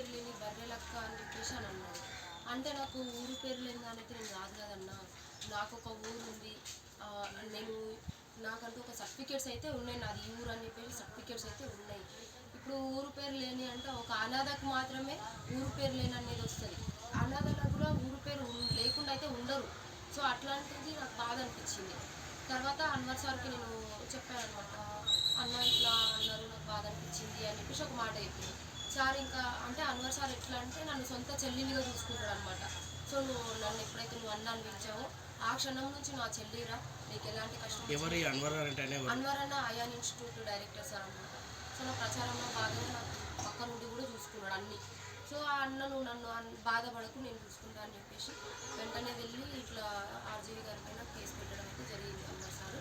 పేరు లేని బర్రెలక్క అని చెప్పేసి అని అన్నాడు. అంటే నాకు ఊరు పేరు లేని దానైతే నేను రాదు కదన్నా, నాకు ఒక ఊరు ఉంది, నేను నాకంటూ ఒక సర్టిఫికేట్స్ అయితే ఉన్నాయి, నాది ఈ ఊరు అని చెప్పేసి సర్టిఫికేట్స్ అయితే ఉన్నాయి. ఇప్పుడు ఊరు పేరు లేని అంటే ఒక అనాథకు మాత్రమే ఊరు పేరు లేని అనేది వస్తుంది, అనాథలకు కూడా ఊరు పేరు లేకుండా అయితే ఉండరు. సో అట్లాంటిది నాకు బాధ అనిపించింది. తర్వాత అన్వర్ సార్కి నేను చెప్పాను అనమాట, అన్న ఇట్లా అన్నారు నాకు బాధ అనిపించింది అని చెప్పేసి ఒక మాట చెప్పింది. సార్ ఇంకా అంటే అన్వర్ సార్ ఎట్లా అంటే నన్ను సొంత చెల్లినిగా చూసుకుంటాడు అనమాట. సో నన్ను ఎప్పుడైతే నువ్వు అన్న అనిపించావో ఆ క్షణం నుంచి నా చెల్లిరా, నీకు ఎలాంటి కష్టం. ఎవరు అన్వర్ అన్న అయాన్ ఇన్స్టిట్యూట్ డైరెక్టర్ సార్ అనమాట. సో నా ప్రచారంలో భాగంగా నాకు పక్క నుండి కూడా చూసుకున్నాడు అన్ని. సో ఆ అన్న నువ్వు నన్ను బాధపడకు నేను చూసుకుంటా అని చెప్పేసి వెంటనే వెళ్ళి ఇట్లా ఆర్జీవి గారి పైన కేసు పెట్టడం అయితే జరిగింది అన్నారు సార్.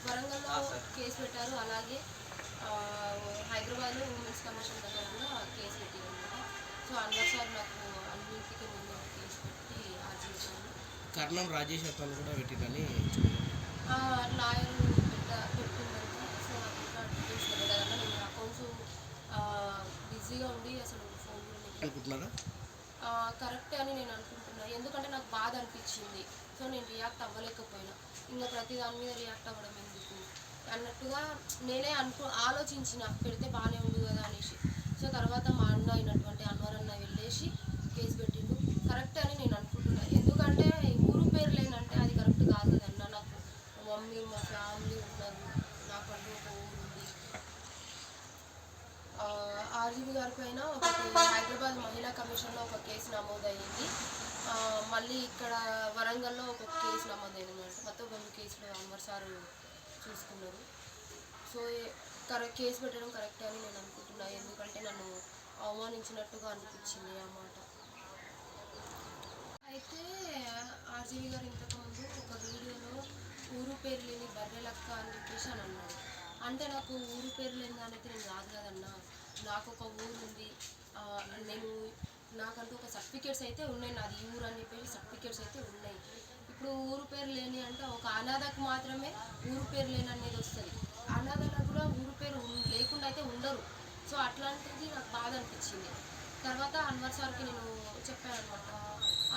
వరంగల్లో కేసు పెట్టారు, అలాగే హైదరాబాద్లో ఉమెన్స్ కమిషన్ దగ్గర కూడా కేసు పెట్టారు అనమాట. సో అన్వర్ సార్ నాకు అన్నింటికి ముందు కేసు పెట్టి ఆర్జీవి సార్ కర్ణం రాజేష్ అతను కూడా పెట్టిందని లాయర్ పెట్టిందంటే. సో నాకు ఇంకా డీటెయిల్స్ తెలియదన్నా, నేను అకౌంట్స్ బిజీగా ఉండి అసలు ఫోన్ అనుకుంటున్నారా కరెక్టే అని నేను అనుకుంటున్నాను. ఎందుకంటే నాకు బాధ అనిపించింది. సో నేను రియాక్ట్ అవ్వలేకపోయినా, ఇంకా ప్రతి దాని మీద రియాక్ట్ అవ్వడం ఎందుకు అన్నట్టుగా నేనే ఆలోచించిన పెడితే బాగానే ఉంది కదా అనేసి. సో తర్వాత మా అన్న అయినటువంటి అన్వర్ అన్న వెళ్ళేసి కేసు పెట్టిండు, కరెక్ట్ అని నేను అనుకుంటున్నాను. ఎందుకంటే ఊరు పేరు లేనంటే అది కరెక్ట్ కాదు కదన్నా. నాకు మా మమ్మీ మా ఫ్యామిలీ ఉన్నారు, నాకంటూ ఒక ఊరు ఉంది. ఆర్జీవి గారి పైన ఒకటి హైదరాబాద్ మహిళా కమిషన్లో ఒక కేసు నమోదయ్యింది, మళ్ళీ ఇక్కడ వరంగల్లో ఒక కేసు నమోదైంది అనమాట. మొత్తం 2 కేసులు అన్వర్ సార్ చూసుకున్నారు. సో కేసు పెట్టడం కరెక్టే అని నేను అనుకుంటున్నాను, ఎందుకంటే నన్ను అవమానించినట్టుగా అనిపించింది ఆ మాట. అయితే ఆర్జీవి గారు ఇంతకుముందు ఒక వీడియోలో ఊరు పేరు లేని బర్రెలక్క అని చెప్పేసి అని అన్నాడు. అంటే నాకు ఊరు పేరు లేని దానైతే నేను రాదు కదన్నా, నాకు ఒక ఊరు ఉంది, నేను నాకంటూ ఒక సర్టిఫికేట్స్ అయితే ఉన్నాయి, నాది ఈ ఊరు అని చెప్పేసి సర్టిఫికేట్స్ అయితే ఉన్నాయి. ఇప్పుడు ఊరు పేరు లేని అంటే ఒక అనాథకు మాత్రమే ఊరు పేరు లేని అనేది వస్తుంది, అనాథలకు కూడా ఊరు పేరు లేకుండా అయితే ఉండరు. సో అట్లాంటిది నాకు బాధ అనిపించింది. తర్వాత అన్వర్ సార్కి నేను చెప్పాను అనమాట,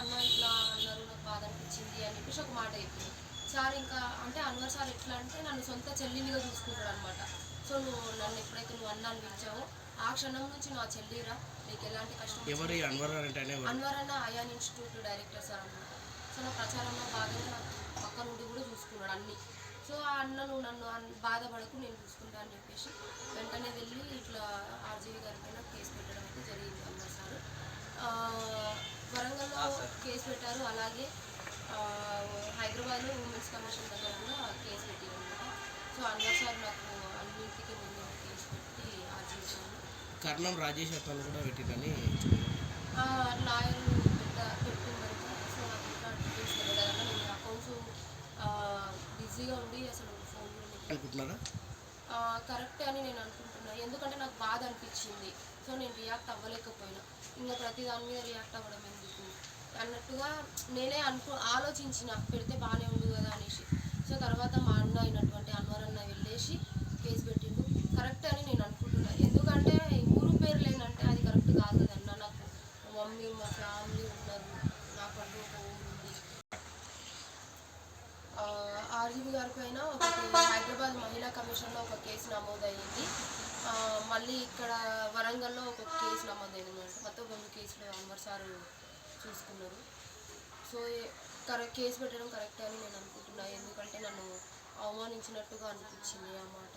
అన్న ఇట్లా అన్నారు నాకు బాధ అనిపించింది అని చెప్పేసి ఒక మాట చెప్పింది. సార్ ఇంకా అంటే అన్వర్ సార్ ఎట్లా అంటే నన్ను సొంత చెల్లినిగా చూసుకుంటాడు అనమాట. సో నన్ను ఎప్పుడైతే నువ్వు అన్న అనిపించావో ఆ క్షణం నుంచి నా చెల్లిరా, నీకు ఎలాంటి కష్టం. ఎవరు అన్వర్ అన్న అయాన్ ఇన్స్టిట్యూట్ డైరెక్టర్ సార్ అనమాట. సో నా ప్రచారంలో భాగంగా నాకు పక్క నుండి కూడా చూసుకున్నాడు అన్ని. సో ఆ అన్న నువ్వు నన్ను బాధపడకు నేను చూసుకుంటా అని చెప్పేసి వెంటనే వెళ్ళి ఇట్లా ఆర్జీవి గారి పైన కేసు పెట్టడం అయితే జరిగింది అన్నారు సార్. వరంగల్లో కేసు పెట్టారు, అలాగే హైదరాబాద్లో ఉమెన్స్ కమిషన్ దగ్గర కూడా కేసు పెట్టారు అనమాట. సో అన్వర్ సార్ నాకు అన్నింటికి ముందు కేసు పెట్టి ఆర్జీవి సార్ కర్ణం రాజేష్ అతను కూడా పెట్టిందని లాయర్ పెట్టిందంటే. సో నాకు ఇంకా డీటెయిల్స్ తెలియదన్నా, నేను అకౌంట్స్ బిజీగా ఉండి అసలు ఫోన్ అనుకుంటున్నారా కరెక్టే అని నేను అనుకుంటున్నాను, ఎందుకంటే నాకు బాధ అనిపించింది. సో నేను రియాక్ట్ అవ్వలేకపోయినా, ఇంకా ప్రతి దాని మీద రియాక్ట్ అవ్వడం ఎందుకు అన్నట్టుగా నేనే ఆలోచించిన పెడితే బాగానే ఉంది కదా అనేసి. సో తర్వాత మా అన్న అయినటువంటి అన్వర్ అన్న వెళ్ళేసి కేసు పెట్టిండు, కరెక్టే అని నేను అనుకుంటున్నాను, ఎందుకంటే ఊరు పేరు లేనంటే అది కరెక్ట్ కాదు కదన్నా. నాకు మా మమ్మీ మా ఫ్యామిలీ ఉన్నారు, నాకంటూ ఒక ఊరు ఉంది. ఆర్జీవి గారి పైన ఒకటి హైదరాబాద్ మహిళా కమిషన్లో ఒక కేసు నమోదయ్యింది, మళ్ళీ ఇక్కడ వరంగల్లో ఒక కేసు నమోదైంది అనమాట. మొత్తం 2 కేసులు అన్వర్ సార్ చూసుకున్నారు. సో కేసు పెట్టడం కరెక్టే అని నేను అనుకుంటున్నాను, ఎందుకంటే నన్ను అవమానించినట్టుగా అనిపించింది ఆ మాట.